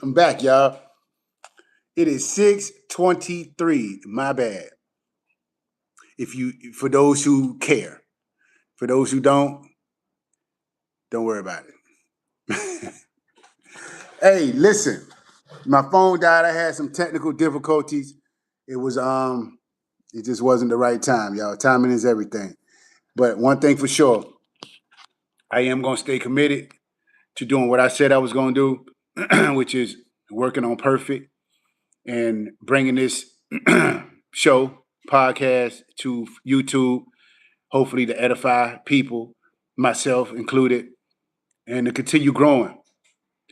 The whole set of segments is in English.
I'm back, y'all. It is 6:23. My bad. For those who care. For those who don't worry about it. Hey, listen. My phone died. I had some technical difficulties. It was it just wasn't the right time, y'all. Timing is everything. But one thing for sure, I am gonna stay committed to doing what I said I was gonna do, which is working on perfect and bringing this show podcast to YouTube, hopefully to edify people, myself included, and to continue growing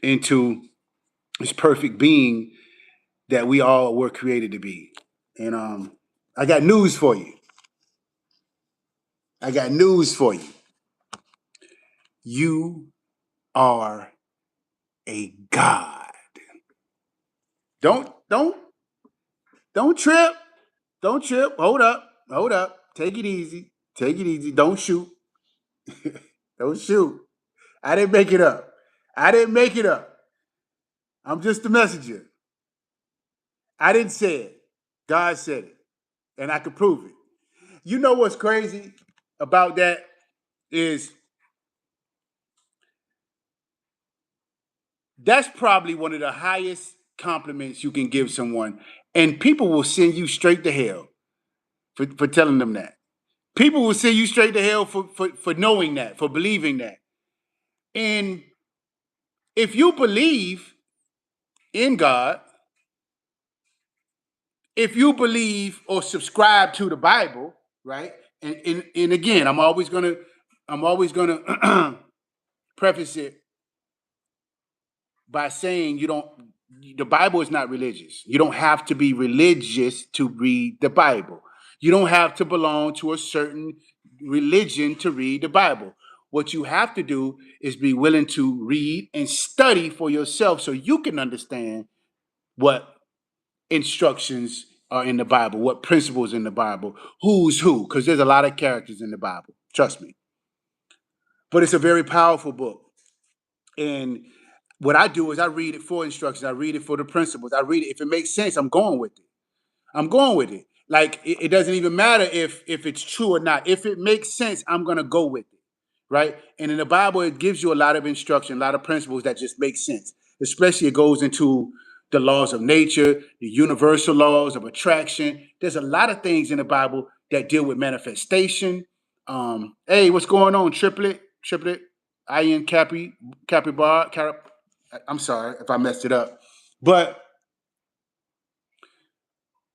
into this perfect being that we all were created to be. And I got news for you. I got news for you. You are a God. Don't trip. Don't trip. Hold up. Hold up. Take it easy. Take it easy. Don't shoot. Don't shoot. I didn't make it up. I didn't make it up. I'm just the messenger. I didn't say it. God said it. And I could prove it. You know what's crazy about that is that's probably one of the highest compliments you can give someone. And people will send you straight to hell for telling them that. People will send you straight to hell for knowing that, for believing that. And if you believe in God, if you believe or subscribe to the Bible, right? And again, I'm always gonna preface it by saying the Bible is not religious. You don't have to be religious to read the Bible. You don't have to belong to a certain religion to read the Bible. What you have to do is be willing to read and study for yourself so you can understand what instructions are in the Bible, what principles in the Bible, who's who, because there's a lot of characters in the Bible. Trust me. But it's a very powerful book. And what I do is I read it for instructions. I read it for the principles. I read it. If it makes sense, I'm going with it. I'm going with it. Like it doesn't even matter if it's true or not. If it makes sense, I'm gonna go with it. Right? And in the Bible, it gives you a lot of instruction, a lot of principles that just make sense. Especially it goes into the laws of nature, the universal laws of attraction. There's a lot of things in the Bible that deal with manifestation. Hey, what's going on, Triplet? Ian Bar. I'm sorry if I messed it up. But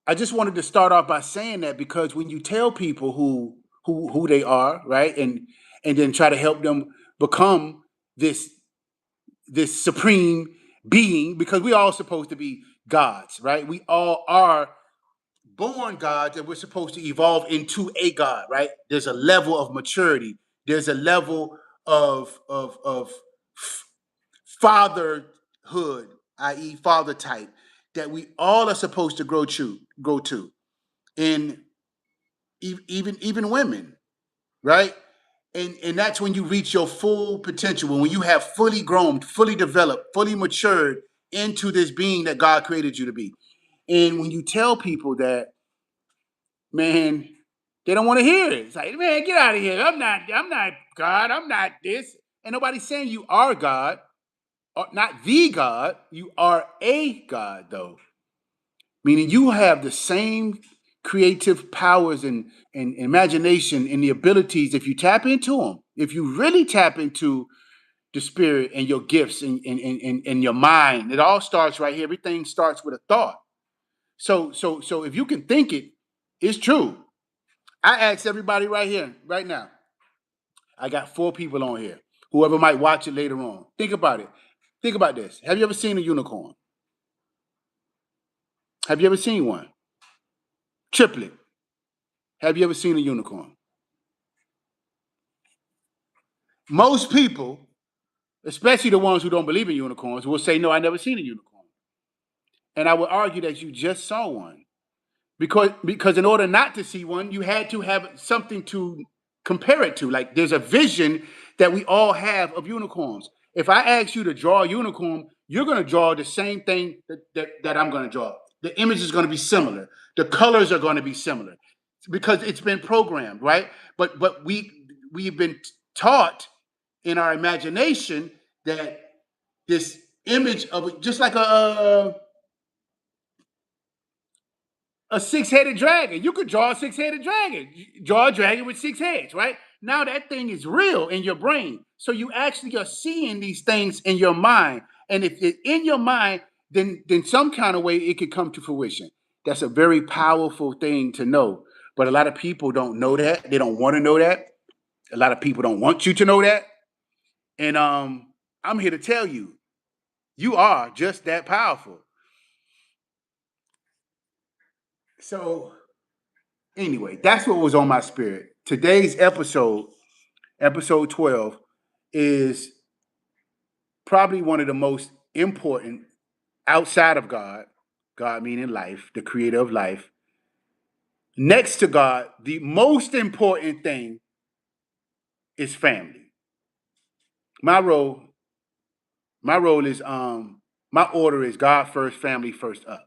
I just wanted to start off by saying that because when you tell people who they are, right, and then try to help them become this supreme being, because we all supposed to be gods, right? We all are born gods, and we're supposed to evolve into a god, right? There's a level of maturity. There's a level of fatherhood, i.e., father type, that we all are supposed to grow to. And even women, right? And that's when you reach your full potential, when you have fully grown, fully developed, fully matured into this being that God created you to be. And when you tell people that, man, they don't want to hear it. It's like, man, get out of here. I'm not God. I'm not this. And nobody's saying you are God, or not the God. You are a God, though. Meaning you have the same creative powers and imagination and the abilities if you tap into them. If you really tap into the spirit and your gifts and your mind, it all starts right here. Everything starts with a thought. So if you can think it, it's true. I ask everybody right here, right now. I got 4 people on here. Whoever might watch it later on. Think about it. Think about this. Have you ever seen a unicorn? Have you ever seen one? Triplet. Have you ever seen a unicorn? Most people, especially the ones who don't believe in unicorns, will say, no, I never seen a unicorn. And I would argue that you just saw one. Because in order not to see one, you had to have something to compare it to. Like there's a vision that we all have of unicorns. If I ask you to draw a unicorn, you're going to draw the same thing that I'm going to draw. The image is going to be similar. The colors are going to be similar because it's been programmed, right? But we've been taught in our imagination that this image of just like a six-headed dragon. You could draw a six-headed dragon. Draw a dragon with six heads, right? Now that thing is real in your brain. So you actually are seeing these things in your mind. And if it's in your mind, then some kind of way it could come to fruition. That's a very powerful thing to know. But a lot of people don't know that. They don't want to know that. A lot of people don't want you to know that. And I'm here to tell you, you are just that powerful. So anyway, that's what was on my spirit. Today's episode 12, is probably one of the most important outside of God, God meaning life, the creator of life. Next to God, the most important thing is family. My role, my role is my order is God first, family first up.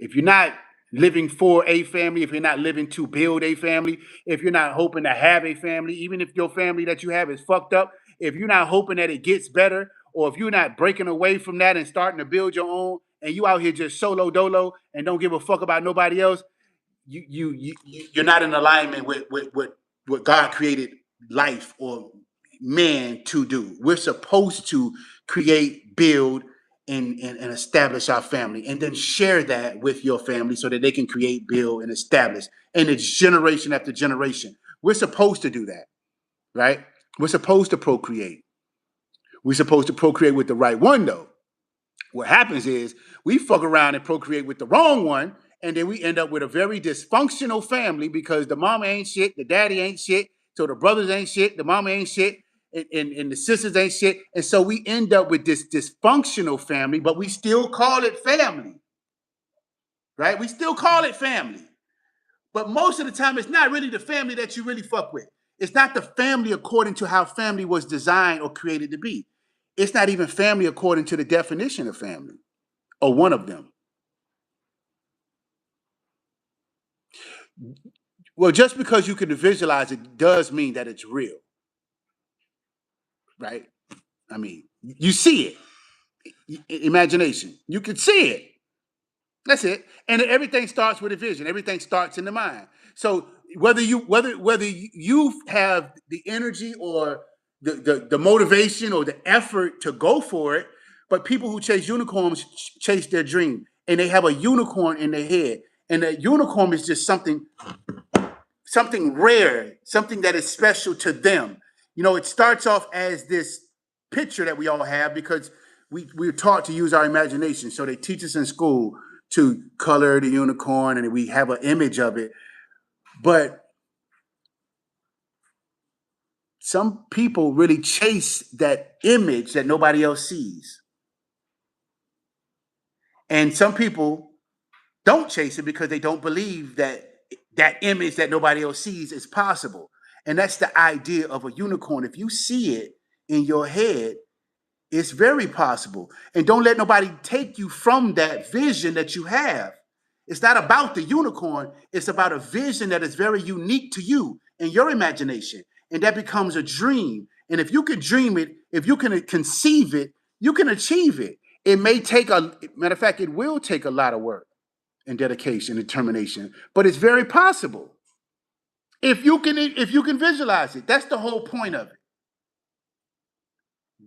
If you're not living for a family, if you're not living to build a family, if you're not hoping to have a family, even if your family that you have is fucked up, if you're not hoping that it gets better, or if you're not breaking away from that and starting to build your own, and you out here just solo dolo and don't give a fuck about nobody else, you're not in alignment with what God created life or man to do. We're supposed to create, build, and establish our family, and then share that with your family so that they can create, build, and establish. And it's generation after generation. We're supposed to do that, right? We're supposed to procreate. We're supposed to procreate with the right one, though. What happens is we fuck around and procreate with the wrong one, and then we end up with a very dysfunctional family because the mama ain't shit, the daddy ain't shit, so the brothers ain't shit, the mama ain't shit, and the sisters ain't shit. And so we end up with this dysfunctional family, but we still call it family, right? We still call it family. But most of the time, it's not really the family that you really fuck with. It's not the family according to how family was designed or created to be. It's not even family according to the definition of family, or one of them. Well, just because you can visualize it does mean that it's real, right? I mean, you see it. Imagination. You can see it. That's it. And everything starts with a vision. Everything starts in the mind. So whether you have the energy or the motivation or the effort to go for it, but people who chase unicorns chase their dream, and they have a unicorn in their head, and that unicorn is just something rare, something that is special to them. You know, it starts off as this picture that we all have because we're taught to use our imagination. So they teach us in school to color the unicorn and we have an image of it. But some people really chase that image that nobody else sees. And some people don't chase it because they don't believe that that image that nobody else sees is possible. And that's the idea of a unicorn. If you see it in your head, it's very possible. And don't let nobody take you from that vision that you have. It's not about the unicorn, it's about a vision that is very unique to you and your imagination. And that becomes a dream. And if you can dream it, if you can conceive it, you can achieve it. It may take a matter of fact, it will take a lot of work and dedication and determination, but it's very possible. If you can visualize it, that's the whole point of it.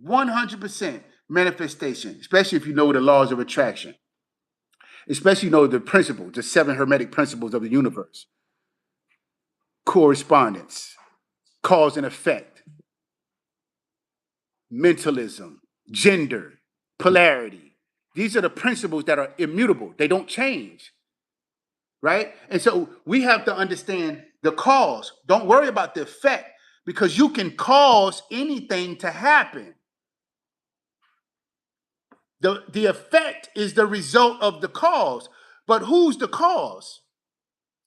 100% manifestation, especially if you know the laws of attraction, especially know the principles, the seven hermetic principles of the universe: correspondence, cause and effect, mentalism, gender, polarity. These are the principles that are immutable, they don't change, right? And so we have to understand the cause. Don't worry about the effect because you can cause anything to happen. The effect is the result of the cause. But who's the cause?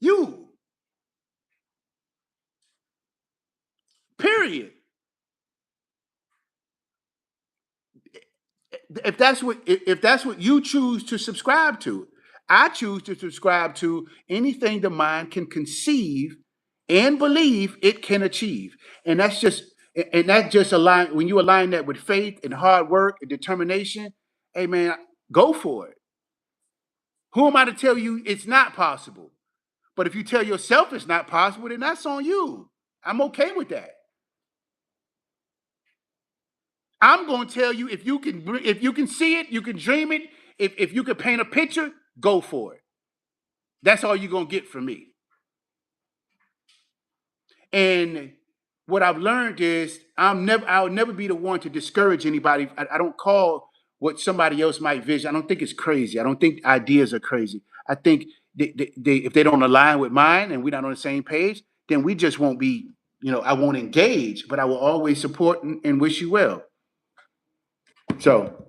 You. Period. if that's what you choose to subscribe to. I choose to subscribe to anything the mind can conceive and believe it can achieve. And that's just align when you align that with faith and hard work and determination, hey man, go for it. Who am I to tell you it's not possible? But if you tell yourself it's not possible, then that's on you. I'm okay with that. I'm going to tell you if you can see it, you can dream it. If you can paint a picture, go for it. That's all you're going to get from me. And what I've learned is I'll never be the one to discourage anybody. I don't call what somebody else might vision. I don't think it's crazy. I don't think ideas are crazy. I think if they don't align with mine and we're not on the same page, then we just won't be, I won't engage, but I will always support and wish you well. So,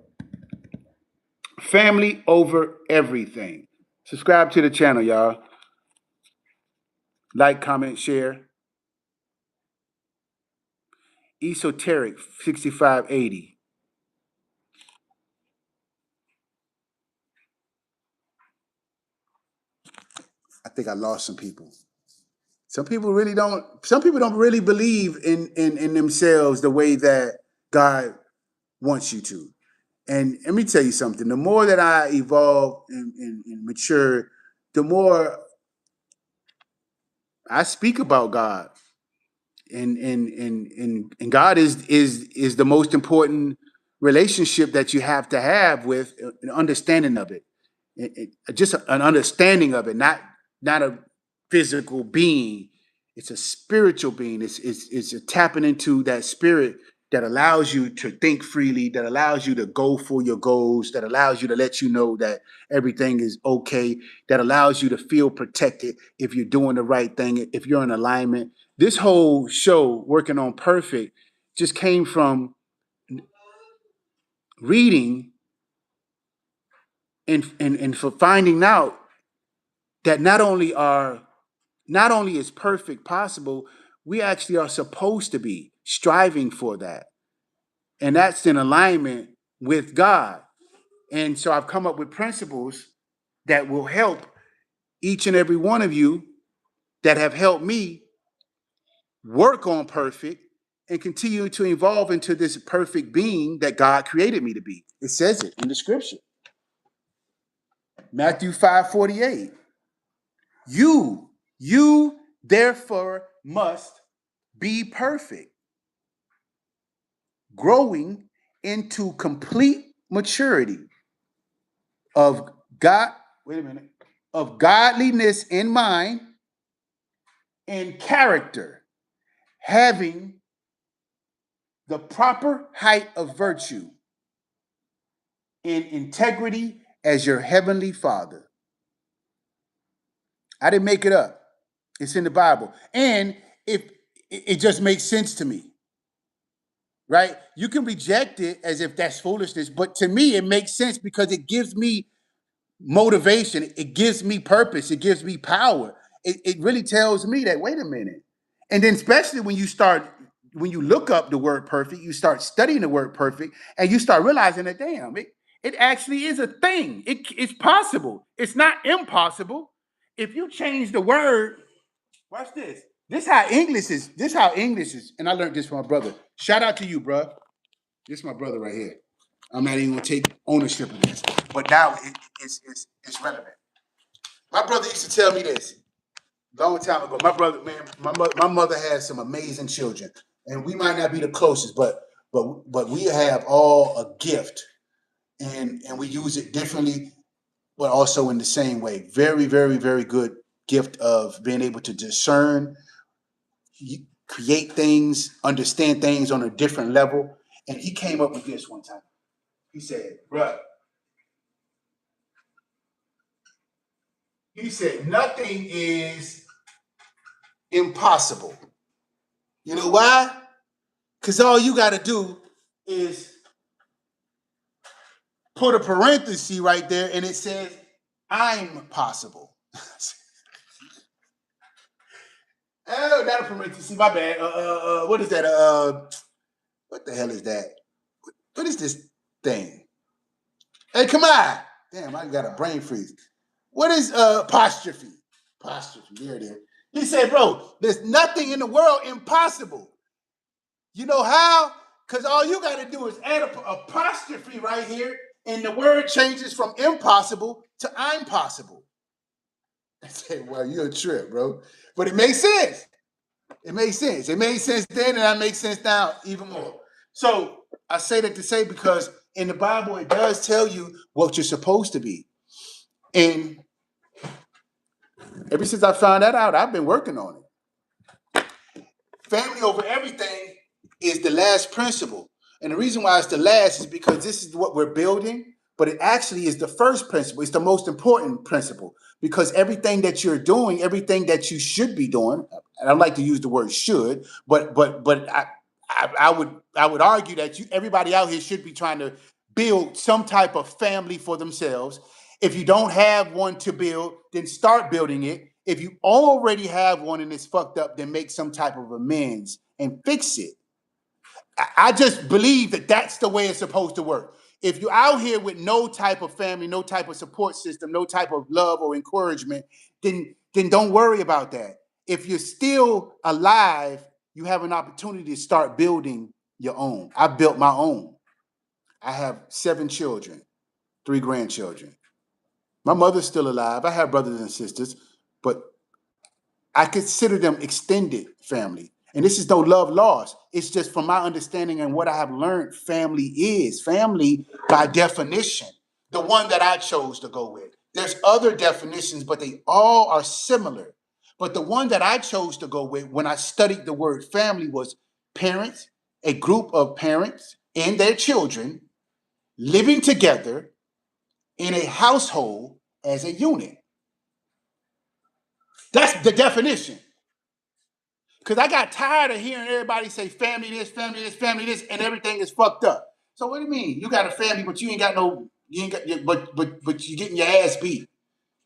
family over everything. Subscribe to the channel, y'all. Like, comment, share. Esoteric 6580. I think I lost some people. Some people don't really believe in themselves the way that God wants you to. And let me tell you something. The more that I evolve and mature, the more I speak about God. And God is the most important relationship that you have to have with an understanding of it. Just an understanding of it, not a physical being. It's a spiritual being. It's a tapping into that spirit that allows you to think freely, that allows you to go for your goals, that allows you to let you know that everything is okay, that allows you to feel protected if you're doing the right thing, if you're in alignment. This whole show, Working on Perfect, just came from reading and for finding out that not only is perfect possible, we actually are supposed to be striving for that. And that's in alignment with God. And so I've come up with principles that will help each and every one of you that have helped me work on perfect and continue to evolve into this perfect being that God created me to be. It says it in the scripture. Matthew 5:48. You therefore must be perfect, growing into complete maturity of God, wait a minute, of godliness in mind and character, having the proper height of virtue in integrity as your heavenly Father. I didn't make it up. It's in the Bible. And if it just makes sense to me, right? You can reject it as if that's foolishness, but to me, it makes sense because it gives me motivation. It gives me purpose. It gives me power. It really tells me that, wait a minute. And then, especially when you look up the word perfect, you start studying the word perfect, and you start realizing that, damn, it actually is a thing. It's possible. It's not impossible. If you change the word, watch this. This how English is. And I learned this from my brother. Shout out to you, bro. This is my brother right here. I'm not even gonna take ownership of this, but now it's relevant. My brother used to tell me this long time ago. My brother, man, my mother has some amazing children, and we might not be the closest, but we have all a gift, and we use it differently, but also in the same way. Very, very, very good gift of being able to discern, create things, understand things on a different level. And he came up with this one time. He said, "Bruh," he said, "nothing is impossible." You know why? Because all you got to do is put a parenthesis right there and it says, "I'm possible." Oh, not a parenthesis. My bad. What is that? What the hell is that? What is this thing? Hey, come on. Damn, I got a brain freeze. What is apostrophe? Apostrophe, there it is. He said, bro, there's nothing in the world impossible. You know how? Because all you got to do is add a apostrophe right here, and the word changes from impossible to I'm possible. I said, well, you're a trip, bro. But it makes sense. It makes sense. It made sense then, and that makes sense now even more. So I say that to say because in the Bible, it does tell you what you're supposed to be. And ever since I found that out, I've been working on it. Family over everything is the last principle. And the reason why it's the last is because this is what we're building, but it actually is the first principle. It's the most important principle because everything that you're doing, everything that you should be doing, and I like to use the word should, but I would argue that everybody out here should be trying to build some type of family for themselves. If you don't have one to build, then start building it. If you already have one and it's fucked up, then make some type of amends and fix it. I just believe that that's the way it's supposed to work. If you're out here with no type of family, no type of support system, no type of love or encouragement, then don't worry about that. If you're still alive, you have an opportunity to start building your own. I built my own. I have 7 children, 3 grandchildren. My mother's still alive. I have brothers and sisters, but I consider them extended family. And this is no love lost. It's just from my understanding and what I have learned, family is. Family, by definition, the one that I chose to go with. There's other definitions, but they all are similar. But the one that I chose to go with when I studied the word family was parents, a group of parents and their children living together in a household as a unit. That's the definition. Because I got tired of hearing everybody say family this, family this, family this, and everything is fucked up. So what do you mean? You got a family, but you ain't got no, you ain't got, but you getting your ass beat.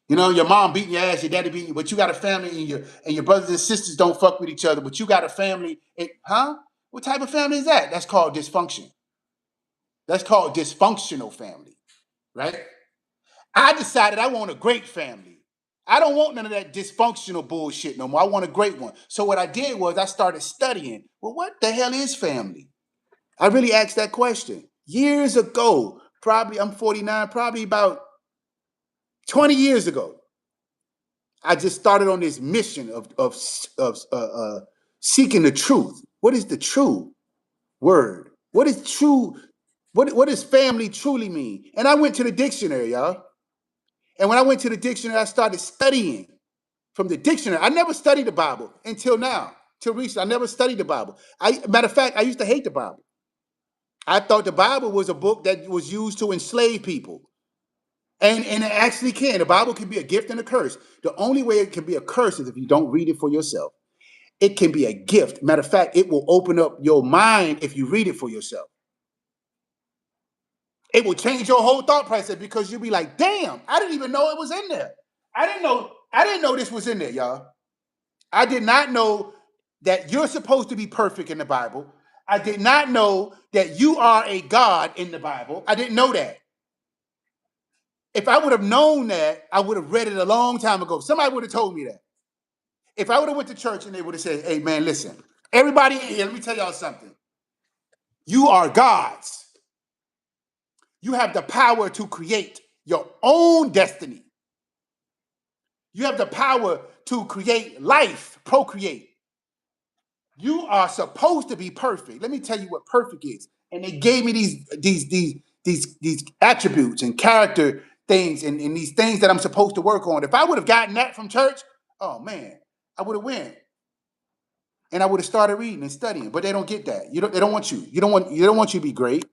You know, your mom beating your ass, your daddy beating you, but you got a family, and your brothers and sisters don't fuck with each other, but you got a family. Huh? What type of family is that? That's called dysfunction. That's called dysfunctional family, right? I decided I want a great family. I don't want none of that dysfunctional bullshit no more. I want a great one. So what I did was I started studying. Well, what the hell is family? I really asked that question years ago. Probably I'm 49. Probably about 20 years ago. I just started on this mission of seeking the truth. What is the true word? What is true? What does family truly mean? And I went to the dictionary, y'all. And when I went to the dictionary, I started studying from the dictionary. I never studied the Bible until now, till recently. I never studied the Bible. Matter of fact, I used to hate the Bible. I thought the Bible was a book that was used to enslave people. And it actually can. The Bible can be a gift and a curse. The only way it can be a curse is if you don't read it for yourself. It can be a gift. Matter of fact, it will open up your mind if you read it for yourself. It will change your whole thought process because you'll be like, damn, I didn't even know it was in there. I didn't know this was in there, y'all. I did not know that you're supposed to be perfect in the Bible. I did not know that you are a God in the Bible. I didn't know that. If I would have known that, I would have read it a long time ago. Somebody would have told me that. If I would have went to church and they would have said, hey, man, listen, everybody in here, let me tell y'all something. You are gods. You have the power to create your own destiny. You have the power to create life, procreate. You are supposed to be perfect. Let me tell you what perfect is. And they gave me these attributes and character things and these things that I'm supposed to work on. If I would have gotten that from church, oh man, I would have won. And I would have started reading and studying. But they don't get that. They don't want you. You don't want you to be great.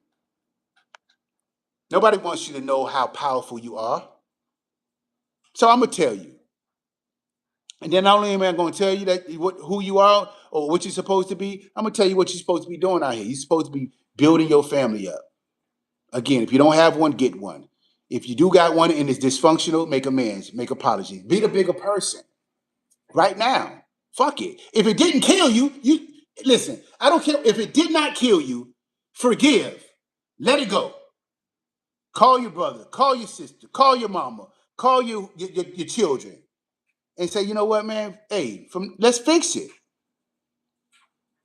Nobody wants you to know how powerful you are. So I'm gonna tell you. And then not only am I going to tell you that who you are or what you're supposed to be, I'm going to tell you what you're supposed to be doing out here. You're supposed to be building your family up. Again, if you don't have one, get one. If you do got one and it's dysfunctional, make amends, make apologies. Be the bigger person right now. Fuck it. If it didn't kill you, you listen. I don't care if it did not kill you. Forgive. Let it go. Call your brother, call your sister, call your mama, call your children, and say, you know what, man? Hey, let's fix it.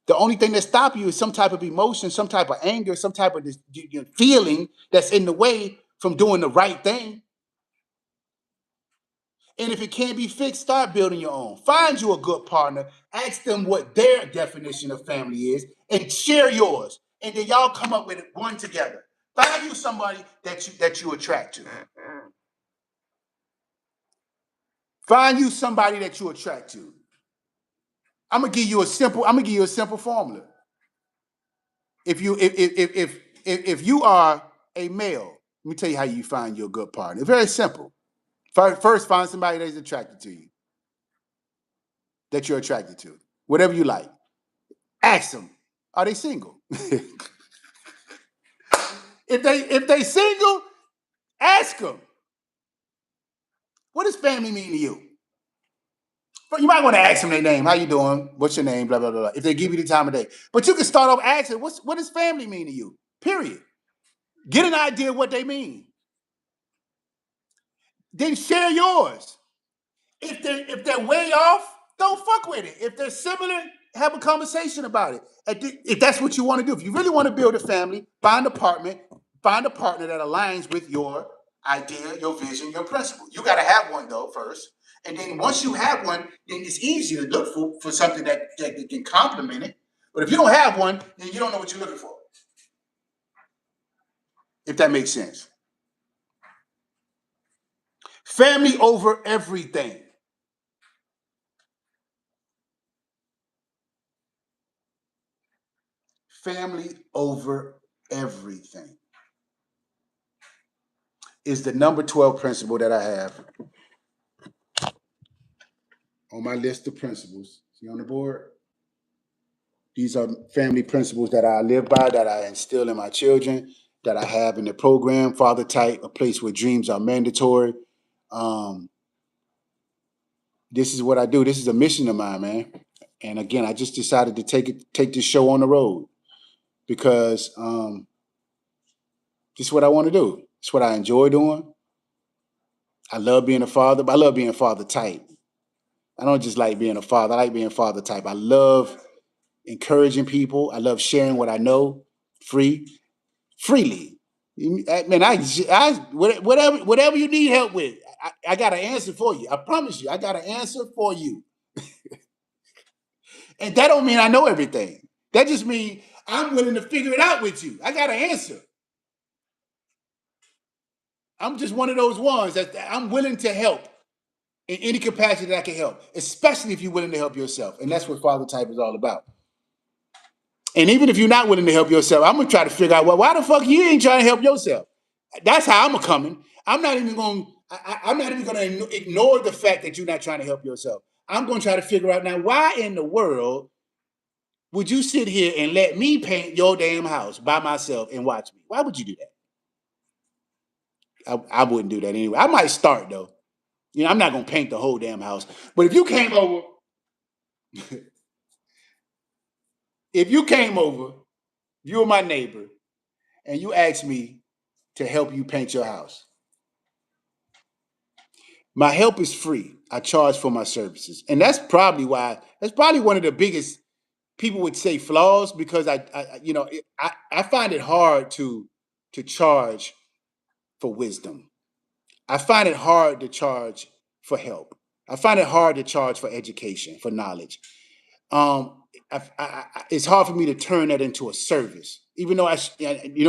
The only thing that stops you is some type of emotion, some type of anger, some type of feeling that's in the way from doing the right thing. And if it can't be fixed, start building your own. Find you a good partner, ask them what their definition of family is, and share yours. And then y'all come up with one together. Find you somebody that you attract to. Find you somebody that you attract to. I'm gonna give you a simple formula. If you are a male, let me tell you how you find your good partner. It's very simple. First, find somebody that's attracted to you, that you're attracted to, whatever you like. Ask them, are they single? if they single, ask them, what does family mean to you? But you might want to ask them their name. How you doing? What's your name? Blah blah blah. If they give you the time of day, but you can start off asking, what does family mean to you? Period. Get an idea of what they mean. Then share yours. If they're way off, don't fuck with it. If they're similar, have a conversation about it. If that's what you want to do, if you really want to build a family, find a partner that aligns with your idea, your vision, your principle. You got to have one though first, and then once you have one, then it's easier to look for something that can complement it. But if you don't have one, then you don't know what you're looking for. If that makes sense. Family over everything. Family over everything is the number 12 principle that I have on my list of principles. See on the board? These are family principles that I live by, that I instill in my children, that I have in the program, Father Type, a place where dreams are mandatory. Um, this is what I do. This is a mission of mine, man. And again, I just decided to take this show on the road because this is what I want to do. It's what I enjoy doing. I love being a father, but I love being Father Type. I don't just like being a father. I like being Father Type. I love encouraging people. I love sharing what I know freely. Man, whatever you need help with, I got an answer for you. I promise you, I got an answer for you. And that don't mean I know everything. That just means I'm willing to figure it out with you. I got an answer. I'm just one of those ones that I'm willing to help in any capacity that I can help, especially if you're willing to help yourself. And that's what Father Type is all about. And even if you're not willing to help yourself, I'm gonna try to figure out, well, why the fuck you ain't trying to help yourself? That's how I'm coming. I'm not even going. I'm not even going to ignore the fact that you're not trying to help yourself. I'm going to try to figure out now why in the world would you sit here and let me paint your damn house by myself and watch me? Why would you do that? I wouldn't do that anyway. I might start though. You know, I'm not going to paint the whole damn house. But if you came over, you were my neighbor, and you asked me to help you paint your house. My help is free. I charge for my services. And that's probably one of the biggest people would say flaws because I find it hard to charge for wisdom. I find it hard to charge for help. I find it hard to charge for education, for knowledge. It's hard for me to turn that into a service, even though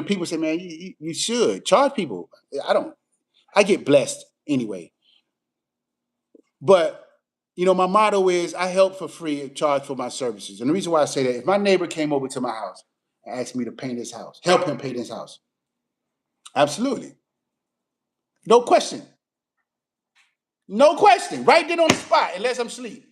people say, man, you should charge people. I don't. I get blessed anyway. But my motto is I help for free and charge for my services. And the reason why I say that, if my neighbor came over to my house and asked me to paint his house, help him paint his house, absolutely. No question. No question. Right then on the spot, unless I'm asleep.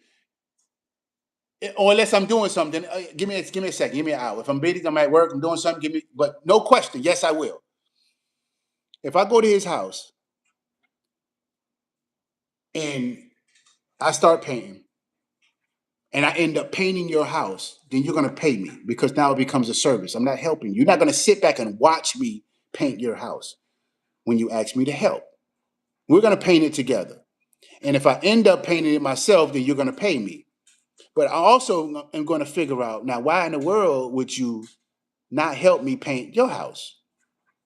Or unless I'm doing something. Give me a second. Give me an hour. If I'm busy, I'm at work, I'm doing something, but no question. Yes, I will. If I go to his house and I start painting, and I end up painting your house, then you're going to pay me because now it becomes a service. I'm not helping you. You're not going to sit back and watch me paint your house. when you ask me to help. We're going to paint it together. And if I end up painting it myself, then you're going to pay me. But I also am going to figure out, now, why in the world would you not help me paint your house?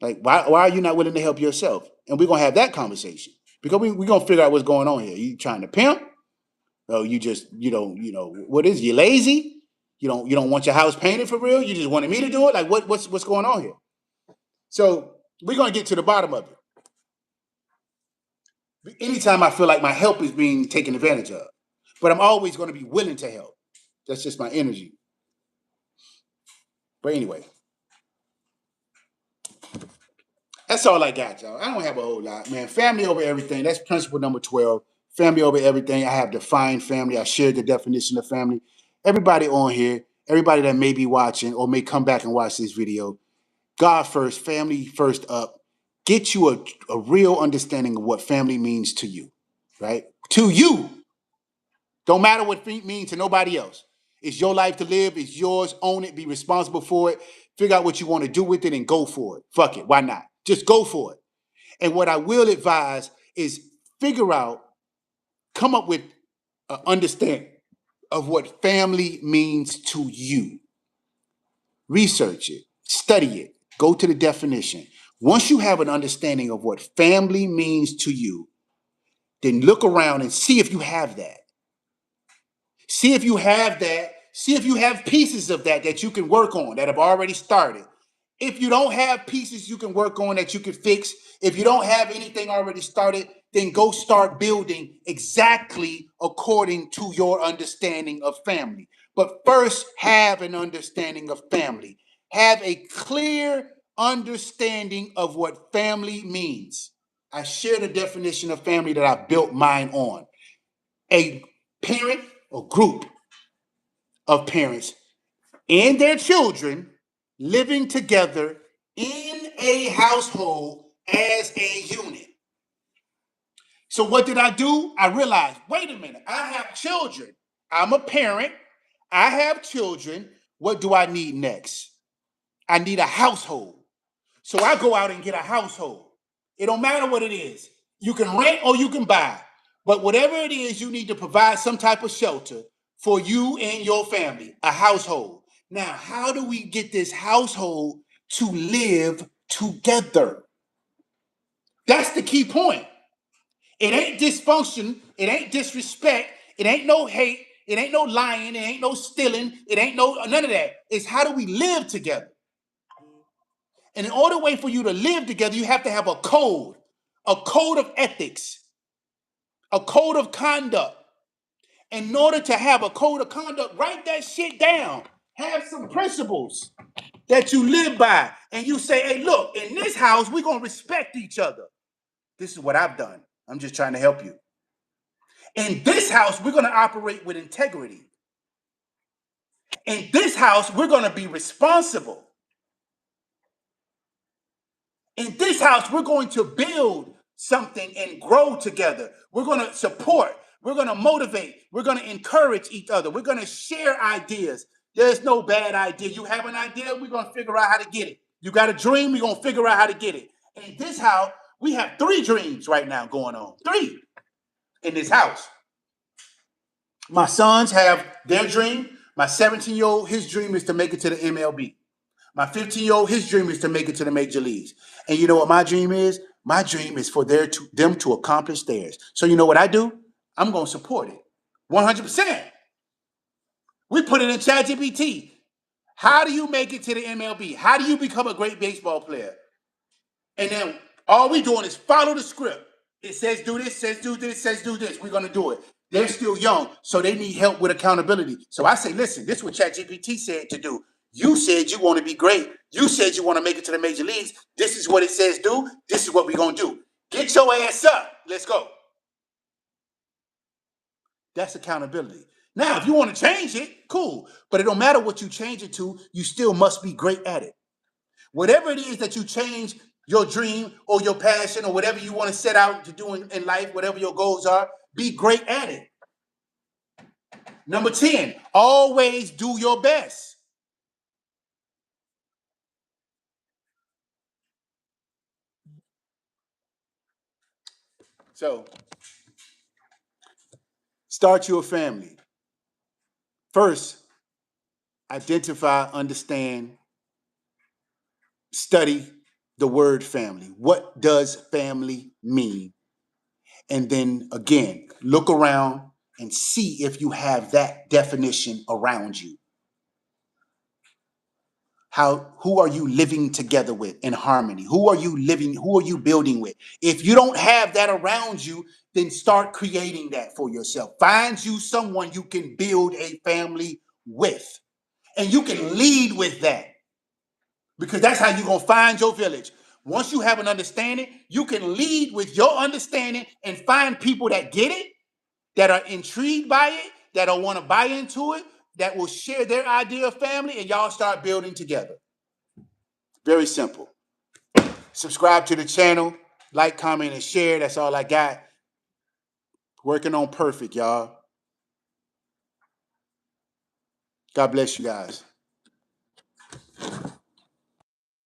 Like, why are you not willing to help yourself? And we're going to have that conversation because we're going to figure out what's going on here. You trying to pimp? Oh, you just, what is it? You lazy? You don't want your house painted for real? You just wanted me to do it? Like, what's going on here? So we're going to get to the bottom of it. Anytime I feel like my help is being taken advantage of, but I'm always going to be willing to help. That's just my energy. But anyway, that's all I got, y'all. I don't have a whole lot, man. Family over everything. That's principle number 12. Family over everything. I have defined family. I shared the definition of family. Everybody on here, everybody that may be watching or may come back and watch this video, God first, family first up. Get you a real understanding of what family means to you, right? To you. Don't matter what it means to nobody else. It's your life to live. It's yours. Own it. Be responsible for it. Figure out what you want to do with it and go for it. Fuck it. Why not? Just go for it. And what I will advise is figure out, come up with an understanding of what family means to you. Research it. Study it. Go to the definition. Once you have an understanding of what family means to you, then look around and see if you have that. See if you have that. See if you have pieces of that you can work on that have already started. If you don't have pieces you can work on that you can fix, if you don't have anything already started, then go start building exactly according to your understanding of family. But first, have an understanding of family. Have a clear understanding of what family means. I share the definition of family that I built mine on. A parent or group of parents and their children living together in a household as a unit. So what did I do? I realized, wait a minute, I have children. I'm a parent. I have children. What do I need next? I need a household. So I go out and get a household. It don't matter what it is. You can rent or you can buy. But whatever it is, you need to provide some type of shelter for you and your family, a household. Now, how do we get this household to live together? That's the key point. It ain't dysfunction. It ain't disrespect. It ain't no hate. It ain't no lying. It ain't no stealing. It ain't none of that. It's how do we live together? And in order way for you to live together, you have to have a code of ethics, a code of conduct. In order to have a code of conduct, write that shit down. Have some principles that you live by. And you say, hey, look, in this house, we're going to respect each other. This is what I've done. I'm just trying to help you. In this house, we're going to operate with integrity. In this house, we're going to be responsible. In this house, we're going to build something and grow together. We're going to support. We're going to motivate. We're going to encourage each other. We're going to share ideas. There's no bad idea. You have an idea, we're going to figure out how to get it. You got a dream, we're going to figure out how to get it. In this house, we have 3 dreams right now going on. 3 in this house. My sons have their dream. My 17-year-old, his dream is to make it to the MLB. My 15-year-old, his dream is to make it to the major leagues. And you know what my dream is? My dream is for them to accomplish theirs. So you know what I do? I'm going to support it. 100%. We put it in ChatGPT. How do you make it to the MLB? How do you become a great baseball player? And then all we doing is follow the script. It says do this, says do this, says do this. We're going to do it. They're still young, so they need help with accountability. So I say, listen, this is what ChatGPT said to do. You said you want to be great. You said you want to make it to the major leagues. This is what it says do. This is what we're going to do. Get your ass up. Let's go. That's accountability. Now, if you want to change it, cool. But it don't matter what you change it to. You still must be great at it. Whatever it is that you change your dream or your passion or whatever you want to set out to do in life, whatever your goals are, be great at it. Number 10, always do your best. So, start your family. First, identify, understand, study the word family. What does family mean? And then again, look around and see if you have that definition around you. Who are you living together with in harmony? Who are you building with? If you don't have that around you, then start creating that for yourself. Find you someone you can build a family with. And you can lead with that. Because that's how you're going to find your village. Once you have an understanding, you can lead with your understanding and find people that get it, that are intrigued by it, that don't want to buy into it, that will share their idea of family, and y'all start building together. Very simple. Subscribe to the channel, like, comment, and share. That's all I got. Working on perfect, y'all. God bless you guys.